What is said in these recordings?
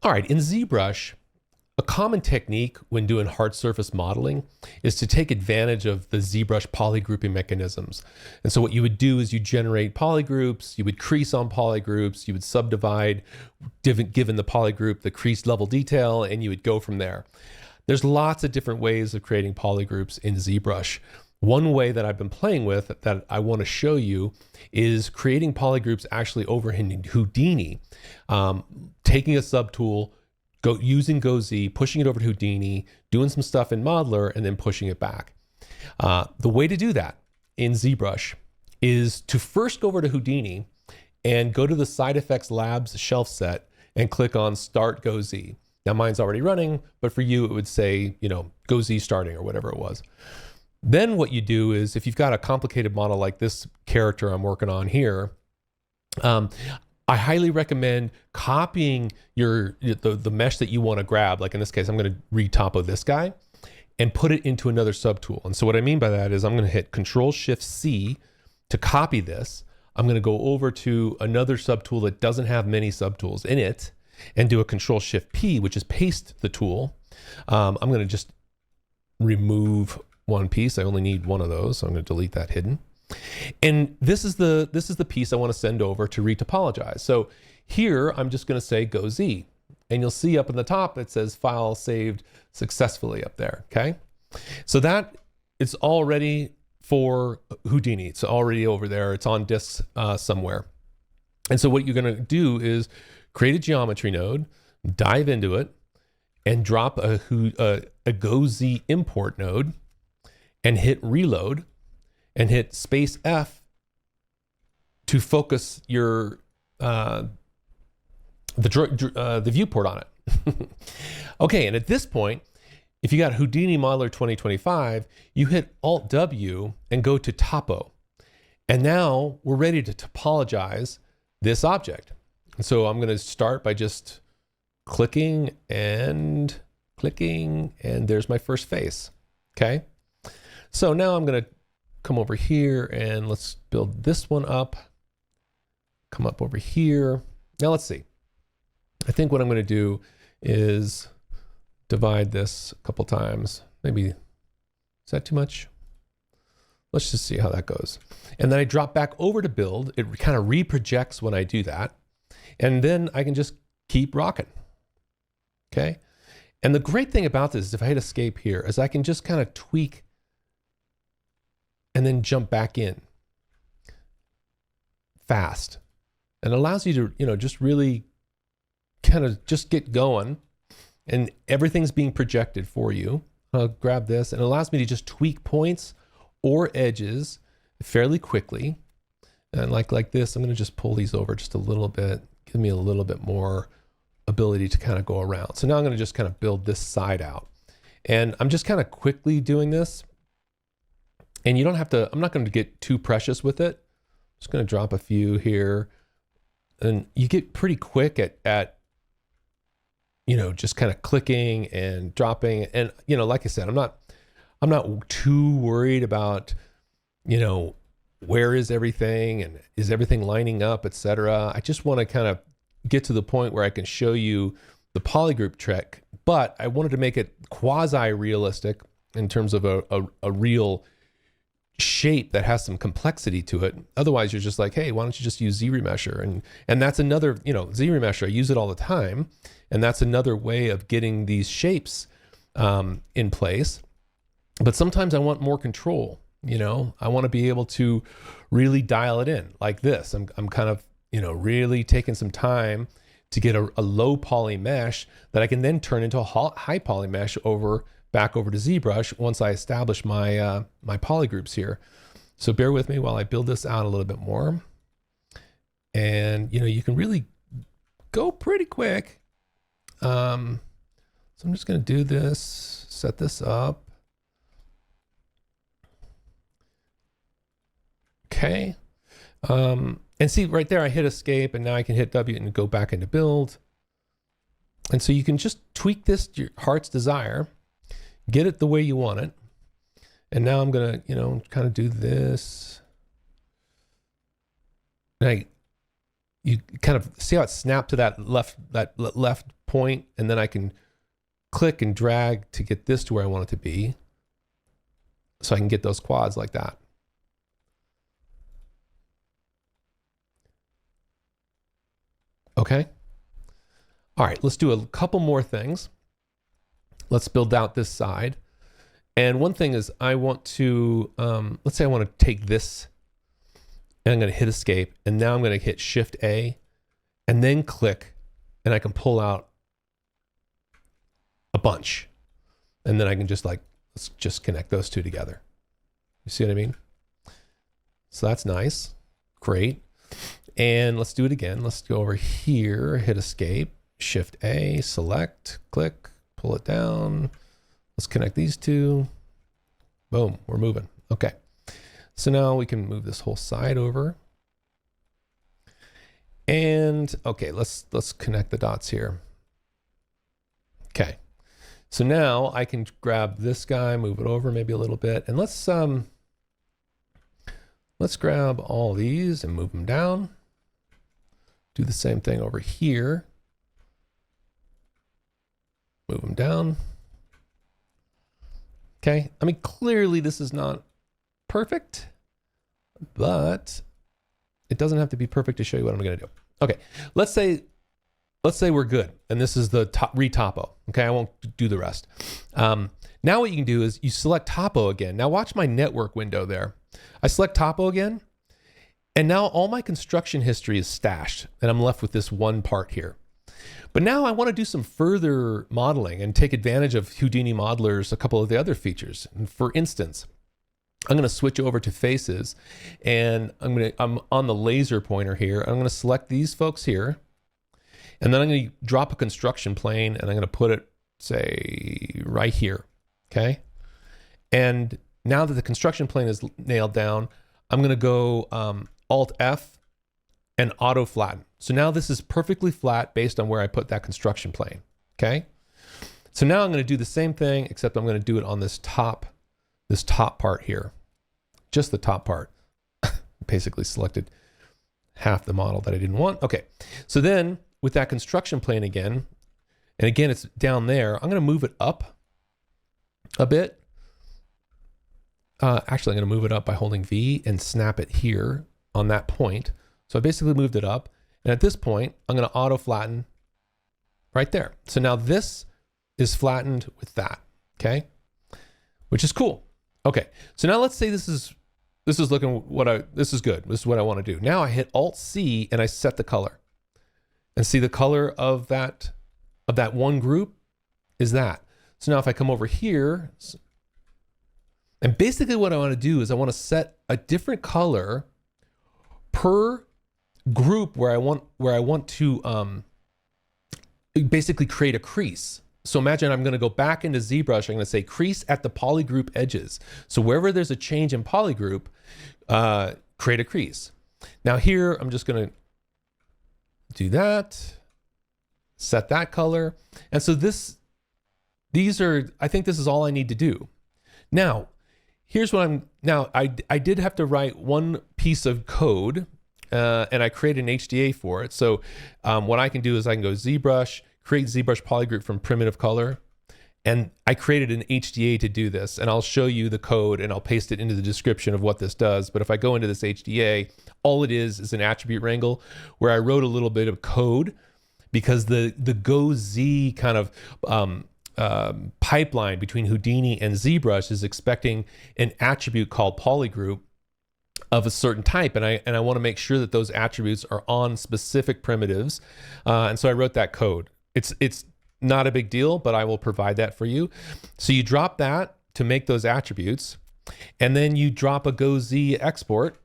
All right, in ZBrush, a common technique when doing hard surface modeling is to take advantage of the ZBrush polygrouping mechanisms. And so what you would do is you generate polygroups, you would crease on polygroups, you would subdivide given the polygroup the crease level detail, and you would go from there. There's lots of different ways of creating polygroups in ZBrush. One way that I've been playing with that I want to show you is creating polygroups actually over in Houdini, taking a subtool, using GoZ, pushing it over to Houdini, doing some stuff in Modeler, and then pushing it back. The way to do that in ZBrush is to first go over to Houdini and go to the Side Effects Labs shelf set and click on Start GoZ. Now mine's already running, but for you it would say, GoZ starting or whatever it was. Then what you do is, if you've got a complicated model like this character I'm working on here, I highly recommend copying the mesh that you want to grab. Like in this case, I'm going to retopo this guy and put it into another subtool. And so what I mean by that is I'm going to hit Ctrl+Shift+C to copy this. I'm going to go over to another subtool that doesn't have many subtools in it and do a Ctrl+Shift+P, which is paste the tool. I'm going to just remove one piece. I only need one of those, so I'm going to delete that hidden. And this is the piece I want to send over to retopologize. So here I'm just going to say GoZ, and you'll see up in the top it says file saved successfully up there. Okay, so that is all ready for Houdini. It's already over there. It's on disks somewhere. And so what you're going to do is create a geometry node, dive into it, and drop a GoZ import node, and hit reload, and hit Space+F to focus your the viewport on it. Okay, and at this point, if you got Houdini Modeler 2025, you hit Alt+W and go to Topo. And now we're ready to topologize this object. And so I'm going to start by just clicking, and there's my first face. Okay, so now I'm going to come over here and let's build this one up. Come up over here. Now let's see. I think what I'm going to do is divide this a couple times. Maybe, is that too much? Let's just see how that goes. And then I drop back over to build. It kind of reprojects when I do that. And then I can just keep rocking. Okay. And the great thing about this is if I hit escape here is I can just kind of tweak and then jump back in fast. And it allows you to, just really kind of just get going, and everything's being projected for you. I'll grab this, and it allows me to just tweak points or edges fairly quickly. And like this, I'm going to just pull these over just a little bit, give me a little bit more ability to kind of go around. So now I'm going to just kind of build this side out. And I'm just kind of quickly doing this. And you don't have to, I'm not going to get too precious with it. I'm just going to drop a few here. And you get pretty quick at just kind of clicking and dropping. And, like I said, I'm not too worried about, where is everything and is everything lining up, etc. I just want to kind of get to the point where I can show you the polygroup trick, but I wanted to make it quasi-realistic in terms of a real shape that has some complexity to it. Otherwise you're just like, hey, why don't you just use ZRemesher? And that's another, ZRemesher, I use it all the time. And that's another way of getting these shapes in place. But sometimes I want more control. I want to be able to really dial it in like this. I'm kind of, really taking some time to get a low poly mesh that I can then turn into a high poly mesh back over to ZBrush once I establish my my polygroups here. So bear with me while I build this out a little bit more. And you can really go pretty quick. So I'm just going to do this, set this up. Okay. And see right there, I hit escape, and now I can hit W and go back into build. And so you can just tweak this to your heart's desire, get it the way you want it. And now I'm going to, kind of do this. And you kind of see how it snapped to that left point, and then I can click and drag to get this to where I want it to be. So I can get those quads like that. Okay. All right, let's do a couple more things. Let's build out this side. And one thing is I want to, let's say I want to take this and I'm going to hit escape. And now I'm going to hit Shift A and then click, and I can pull out a bunch. And then I can just let's just connect those two together. You see what I mean? So that's nice. Great. And let's do it again. Let's go over here, hit escape, Shift A, select, click, pull it down. Let's connect these two. Boom, we're moving. Okay. So now we can move this whole side over. And okay, let's connect the dots here. Okay. So now I can grab this guy, move it over maybe a little bit, and let's grab all these and move them down. Do the same thing over here. Move them down. Okay, I mean, clearly this is not perfect, but it doesn't have to be perfect to show you what I'm gonna do. Okay, let's say we're good, and this is the Retopo. Okay, I won't do the rest. Now what you can do is you select Topo again. Now watch my network window there. I select Topo again, and now all my construction history is stashed, and I'm left with this one part here. But now I want to do some further modeling and take advantage of Houdini Modeler's a couple of the other features. And for instance, I'm going to switch over to faces, and I'm on the laser pointer here. I'm going to select these folks here, and then I'm going to drop a construction plane, and I'm going to put it, say, right here. Okay. And now that the construction plane is nailed down, I'm going to go Alt+F and Auto Flatten. So now this is perfectly flat based on where I put that construction plane. Okay. So now I'm going to do the same thing, except I'm going to do it on this top part here, just the top part. Basically selected half the model that I didn't want. Okay. So then with that construction plane again, and again, it's down there, I'm going to move it up a bit. Actually, I'm going to move it up by holding V and snap it here on that point. So I basically moved it up. And at this point, I'm going to auto flatten right there. So now this is flattened with that. Okay. Which is cool. Okay. So now let's say this is looking this is good. This is what I want to do. Now I hit Alt+C and I set the color. And see the color of that one group is that. So now if I come over here, and basically what I want to do is I want to set a different color per group where I want to basically create a crease. So imagine I'm going to go back into ZBrush. I'm going to say crease at the polygroup edges. So wherever there's a change in polygroup, create a crease. Now here, I'm just going to do that, set that color. And so I think this is all I need to do. Now, here's what I did have to write one piece of code, and I created an HDA for it. So what I can do is I can go ZBrush, create ZBrush polygroup from primitive color. And I created an HDA to do this, and I'll show you the code and I'll paste it into the description of what this does. But if I go into this HDA, all it is an attribute wrangle where I wrote a little bit of code because the GoZ kind of pipeline between Houdini and ZBrush is expecting an attribute called polygroup of a certain type, and I want to make sure that those attributes are on specific primitives, and so I wrote that code. It's not a big deal, but I will provide that for you. So you drop that to make those attributes, and then you drop a GoZ export,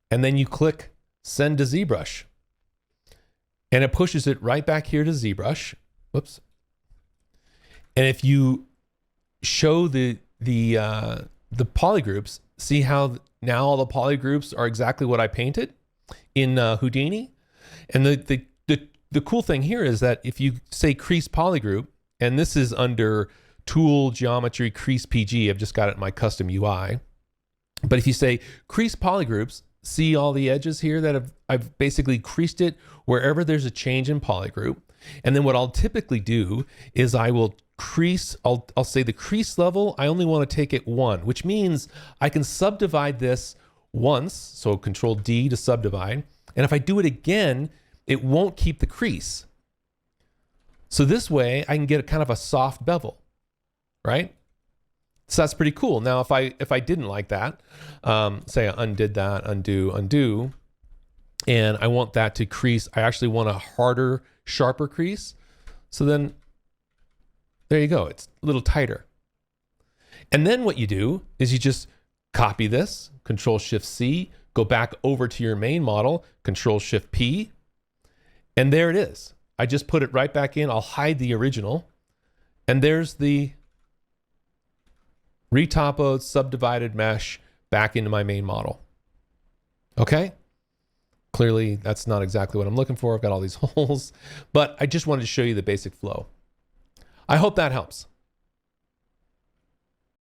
and then you click send to ZBrush, and it pushes it right back here to ZBrush. Whoops. And if you show the polygroups, see how now all the polygroups are exactly what I painted in Houdini. And the cool thing here is that if you say crease polygroup, and this is under tool geometry crease PG, I've just got it in my custom UI. But if you say crease polygroups, see all the edges here that I've basically creased it wherever there's a change in polygroup. And then what I'll typically do is I will crease, I'll say the crease level, I only want to take it 1, which means I can subdivide this once, so Ctrl D to subdivide. And if I do it again, it won't keep the crease. So this way I can get a kind of a soft bevel, right? So that's pretty cool. Now, if I didn't like that, say I undid that, undo, and I want that to crease, I actually want a harder, sharper crease. So then there you go. It's a little tighter. And then what you do is you just copy this, Ctrl+Shift+C, go back over to your main model, Ctrl+Shift+P, and there it is. I just put it right back in. I'll hide the original. And there's the retopoed subdivided mesh back into my main model. Okay? Clearly, that's not exactly what I'm looking for. I've got all these holes, but I just wanted to show you the basic flow. I hope that helps.